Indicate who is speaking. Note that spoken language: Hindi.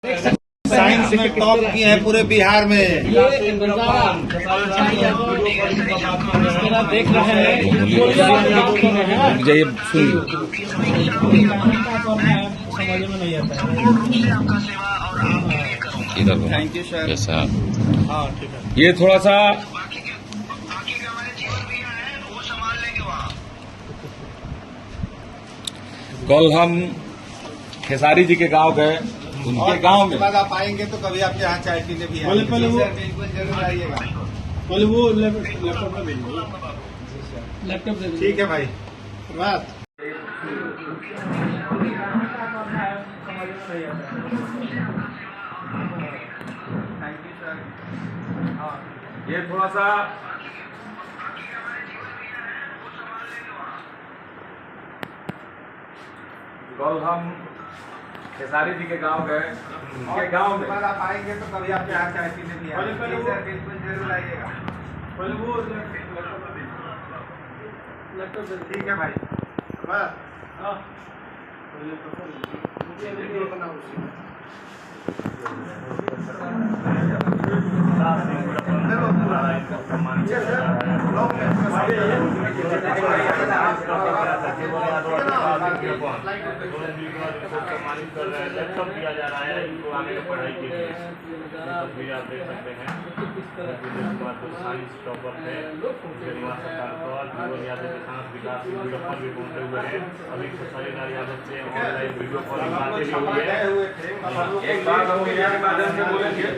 Speaker 1: साइंस में टॉप किए हैं पूरे बिहार में।
Speaker 2: देख रहे हैं
Speaker 3: जाइए
Speaker 2: समझ में नहीं आता है।
Speaker 3: इधर
Speaker 1: thank you sir.
Speaker 3: Yes sir.
Speaker 2: हाँ ठीक है।
Speaker 3: ये थोड़ा सा कल हम खेसारी जी के गांव गए, उनके गांव में
Speaker 1: बाद आप आएंगे तो कभी आपके यहाँ चाय पीने भी आएंगे।
Speaker 2: पहले वो
Speaker 1: बिल्कुल जरूर आइएगा।
Speaker 2: पहले वो लैपटॉप में भेजिए। लैपटॉप दे
Speaker 1: ठीक है भाई। बात थैंक यू सर।
Speaker 3: ये थोड़ा सा कल हम खेसारी जी के गांव गए, उनके गांव में
Speaker 1: बाद आप आएंगे तो कभी आपके यहाँ चाय पीने भी आएंगे।
Speaker 2: पहले वो
Speaker 1: बिल्कुल जरूर आइएगा।
Speaker 2: पहले वो लैपटॉप दे
Speaker 1: ठीक है भाई। बात
Speaker 2: हाँ
Speaker 4: सम्मानित कर रहे हैं, लैपटॉप दिया जा रहा है इनको आगे पढ़ाई के लिए। तस्वीर आप देख सकते हैं। साइंस टॉपर थे निवास सरकार यादव के साथ विकास वीडियो कॉल भी पहुंचे हुए हैं। अभी खेसारीलाल यादव से ऑनलाइन वीडियो कॉलिंग बातें भी हुई है।
Speaker 3: एक बात हम मीडिया के माध्यम से बोलेंगे।